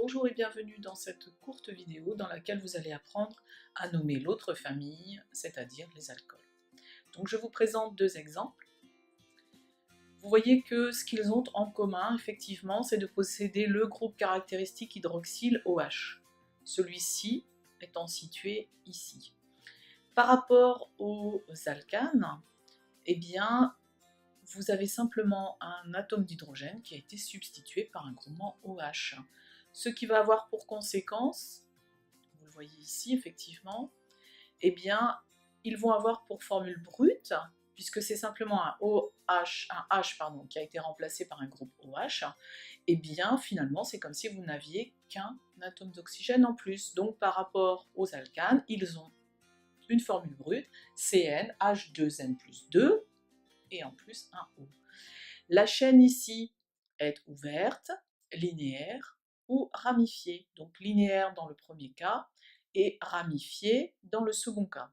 Bonjour et bienvenue dans cette courte vidéo dans laquelle vous allez apprendre à nommer l'autre famille, c'est-à-dire les alcools. Donc je vous présente deux exemples. Vous voyez que ce qu'ils ont en commun, effectivement, c'est de posséder le groupe caractéristique hydroxyle OH. Celui-ci étant situé ici. Par rapport aux alcanes, eh bien, vous avez simplement un atome d'hydrogène qui a été substitué par un groupement OH. Ce qui va avoir pour conséquence, vous le voyez ici effectivement, eh bien, ils vont avoir pour formule brute, puisque c'est simplement un H qui a été remplacé par un groupe OH, eh bien finalement c'est comme si vous n'aviez qu'un atome d'oxygène en plus. Donc par rapport aux alcanes, ils ont une formule brute, CnH2n plus 2, et en plus un O. La chaîne ici est ouverte, linéaire ou ramifiée. Donc linéaire dans le premier cas et ramifiée dans le second cas.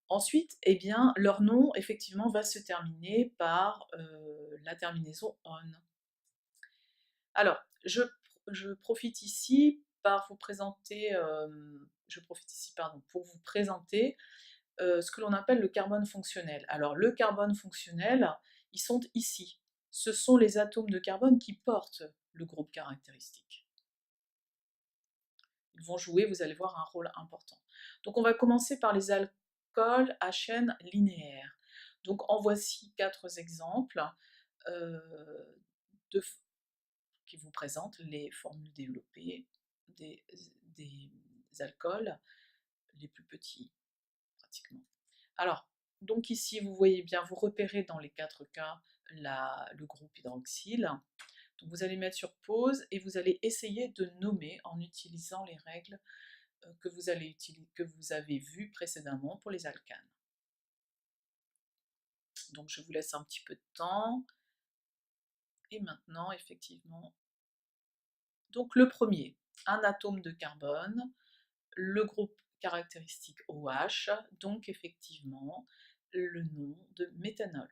Ensuite, eh bien, leur nom effectivement va se terminer par la terminaison on. Alors, je profite ici par vous présenter, pour vous présenter ce que l'on appelle le carbone fonctionnel. Alors le carbone fonctionnel, ils sont ici. Ce sont les atomes de carbone qui portent le groupe caractéristique. Ils vont jouer, vous allez voir, un rôle important. Donc on va commencer par les alcools à chaîne linéaire. Donc en voici 4 exemples de, qui vous présentent les formules développées des, des alcools les plus petits, pratiquement. Alors, donc ici, vous voyez bien, vous repérez dans les 4 cas le groupe hydroxyle. Donc vous allez mettre sur pause et vous allez essayer de nommer en utilisant les règles que vous avez vues précédemment pour les alcanes. Donc je vous laisse un petit peu de temps. Et maintenant, effectivement, donc le premier, un atome de carbone, le groupe caractéristique OH, donc effectivement le nom de méthanol.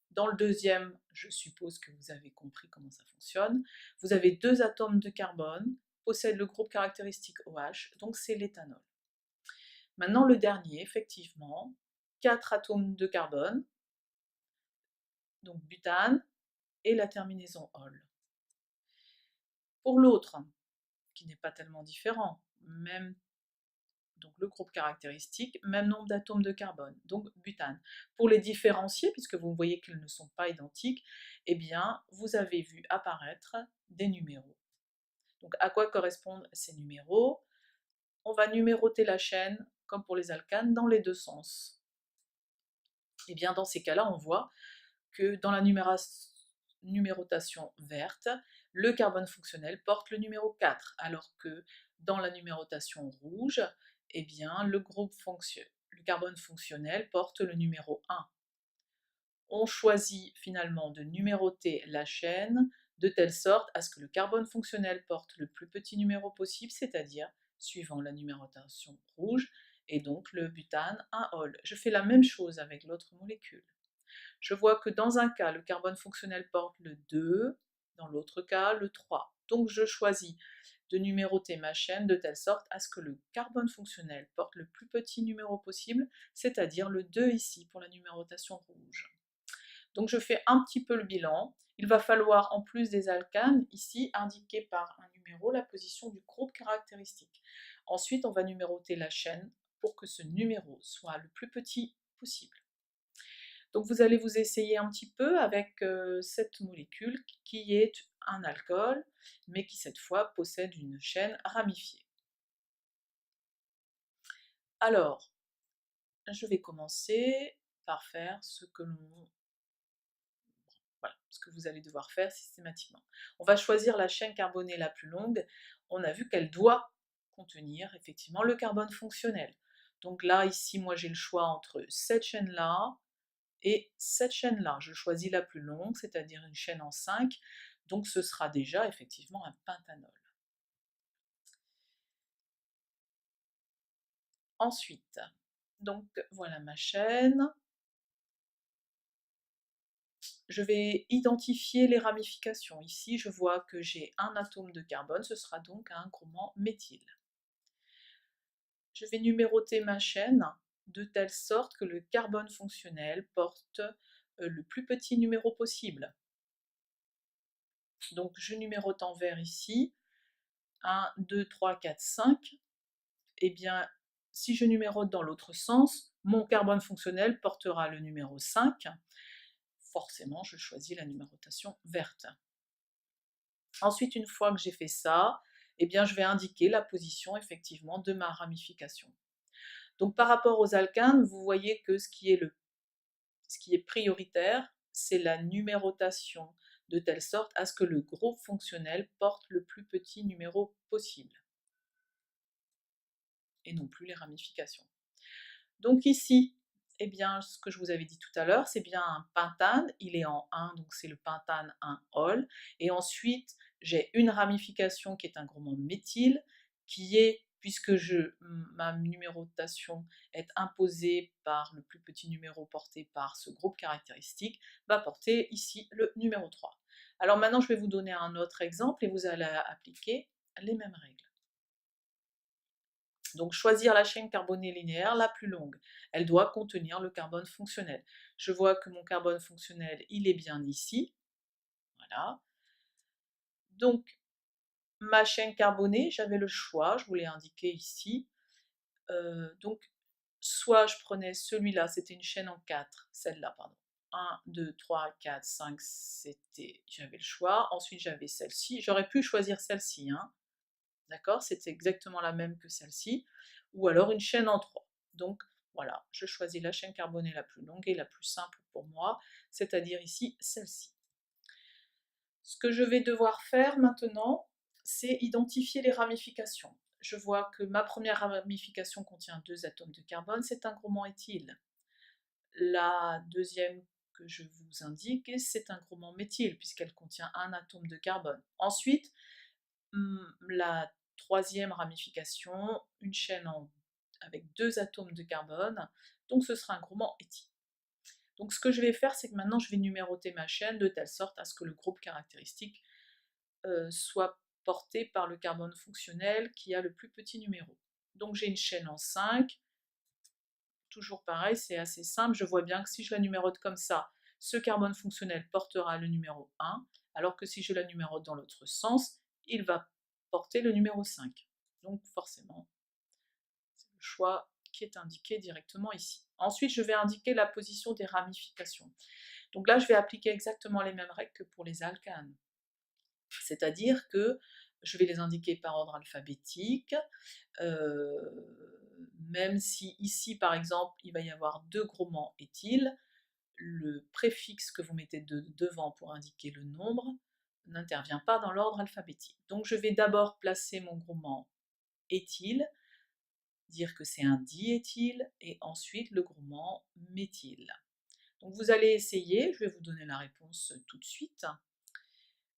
Dans le deuxième, je suppose que vous avez compris comment ça fonctionne. Vous avez 2 atomes de carbone, possèdent le groupe caractéristique OH, donc c'est l'éthanol. Maintenant le dernier, effectivement, 4 atomes de carbone, donc butane, et la terminaison ol. Pour l'autre, qui n'est pas tellement différent, même donc le groupe caractéristique, même nombre d'atomes de carbone, donc butane. Pour les différencier, puisque vous voyez qu'ils ne sont pas identiques, eh bien, vous avez vu apparaître des numéros. Donc à quoi correspondent ces numéros? On va numéroter la chaîne, comme pour les alcanes, dans les deux sens. Et bien dans ces cas-là, on voit que dans la numérotation verte, le carbone fonctionnel porte le numéro 4, alors que dans la numérotation rouge, eh bien, le carbone fonctionnel porte le numéro 1. On choisit finalement de numéroter la chaîne de telle sorte à ce que le carbone fonctionnel porte le plus petit numéro possible, c'est-à-dire suivant la numérotation rouge, et donc le butane, un ol. Je fais la même chose avec l'autre molécule. Je vois que dans un cas, le carbone fonctionnel porte le 2, dans l'autre cas, le 3. Donc je choisis de numéroter ma chaîne de telle sorte à ce que le carbone fonctionnel porte le plus petit numéro possible, c'est-à-dire le 2 ici pour la numérotation rouge. Donc je fais un petit peu le bilan. Il va falloir, en plus des alcanes, ici indiquer par un numéro la position du groupe caractéristique. Ensuite, on va numéroter la chaîne pour que ce numéro soit le plus petit possible. Donc vous allez vous essayer un petit peu avec cette molécule qui est un alcool, mais qui cette fois possède une chaîne ramifiée. Alors, je vais commencer par faire ce que vous allez devoir faire systématiquement. On va choisir la chaîne carbonée la plus longue. On a vu qu'elle doit contenir effectivement le carbone fonctionnel. Donc là, ici, moi j'ai le choix entre cette chaîne-là et cette chaîne-là. Je choisis la plus longue, c'est-à-dire une chaîne en 5, donc ce sera déjà effectivement un pentanol. Ensuite, donc voilà ma chaîne. je vais identifier les ramifications. Ici, je vois que j'ai un atome de carbone, ce sera donc un groupement méthyle. Je vais numéroter ma chaîne de telle sorte que le carbone fonctionnel porte le plus petit numéro possible. Donc je numérote en vert ici, 1, 2, 3, 4, 5. Eh bien, si je numérote dans l'autre sens, mon carbone fonctionnel portera le numéro 5. Forcément, je choisis la numérotation verte. Ensuite, une fois que j'ai fait ça, eh bien, je vais indiquer la position effectivement de ma ramification. Donc par rapport aux alcanes, vous voyez que ce qui est prioritaire, c'est la numérotation, de telle sorte à ce que le groupe fonctionnel porte le plus petit numéro possible, et non plus les ramifications. Donc ici, eh bien, ce que je vous avais dit tout à l'heure, c'est bien un pentane, il est en 1, donc c'est le pentane 1-ol, et ensuite j'ai une ramification qui est un groupement méthyle, qui est, puisque ma numérotation est imposée par le plus petit numéro porté par ce groupe caractéristique, va porter ici le numéro 3. Alors maintenant, je vais vous donner un autre exemple et vous allez appliquer les mêmes règles. Donc choisir la chaîne carbonée linéaire la plus longue. Elle doit contenir le carbone fonctionnel. Je vois que mon carbone fonctionnel, il est bien ici. Voilà. Donc ma chaîne carbonée, j'avais le choix, je vous l'ai indiqué ici. Donc soit je prenais celui-là, c'était une chaîne en 4, celle-là, pardon. 1, 2, 3, 4, 5, j'avais le choix. Ensuite j'avais celle-ci. J'aurais pu choisir celle-ci, hein. D'accord? C'est exactement la même que celle-ci, ou alors une chaîne en 3. Donc voilà, je choisis la chaîne carbonée la plus longue et la plus simple pour moi, c'est-à-dire ici celle-ci. Ce que je vais devoir faire maintenant, c'est identifier les ramifications. Je vois que ma première ramification contient 2 atomes de carbone, c'est un groupement éthyle. La deuxième que je vous indique, c'est un groupement méthyle, puisqu'elle contient un atome de carbone. Ensuite, la troisième ramification, une chaîne avec 2 atomes de carbone, donc ce sera un groupement éthyle. Donc ce que je vais faire, c'est que maintenant je vais numéroter ma chaîne de telle sorte à ce que le groupe caractéristique soit porté par le carbone fonctionnel qui a le plus petit numéro. Donc j'ai une chaîne en 5, toujours pareil, c'est assez simple, je vois bien que si je la numérote comme ça, ce carbone fonctionnel portera le numéro 1, alors que si je la numérote dans l'autre sens, il va porter le numéro 5. Donc forcément, c'est le choix qui est indiqué directement ici. Ensuite, je vais indiquer la position des ramifications. Donc là, je vais appliquer exactement les mêmes règles que pour les alcanes. C'est-à-dire que je vais les indiquer par ordre alphabétique, même si ici, par exemple, il va y avoir 2 groupements éthyles, le préfixe que vous mettez devant pour indiquer le nombre n'intervient pas dans l'ordre alphabétique. Donc je vais d'abord placer mon groupement éthyle, dire que c'est un diéthyle, et ensuite le groupement méthyle. Donc vous allez essayer, je vais vous donner la réponse tout de suite.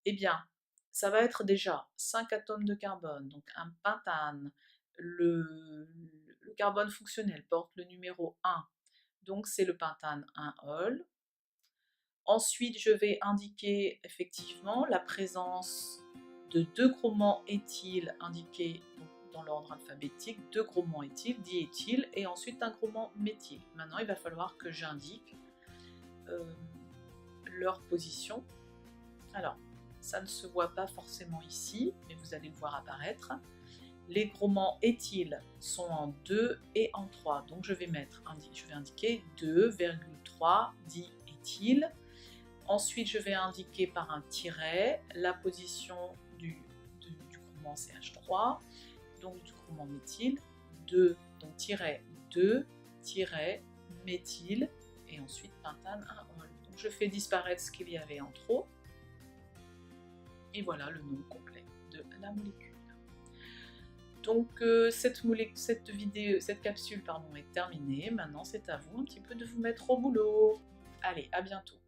Eh bien, ça va être déjà 5 atomes de carbone, donc un pentane. Le carbone fonctionnel porte le numéro 1, donc c'est le pentane 1-ol. Ensuite, je vais indiquer effectivement la présence de 2 groupements éthyles indiqués dans l'ordre alphabétique, 2 groupements éthyles, diéthyles, et ensuite un groupement méthyle. Maintenant, il va falloir que j'indique leur position. Alors, ça ne se voit pas forcément ici, mais vous allez le voir apparaître. Les groupements éthyles sont en 2 et en 3, donc je vais indiquer 2,3 diéthyl. Ensuite, je vais indiquer par un tiret la position du groupement CH3, donc du groupement méthyle, 2, donc tiret 2, tiret méthyle, et ensuite pentane 1-ol. Donc je fais disparaître ce qu'il y avait en trop, et voilà le nom complet de la molécule. Donc cette capsule est terminée. Maintenant c'est à vous un petit peu de vous mettre au boulot. Allez, à bientôt.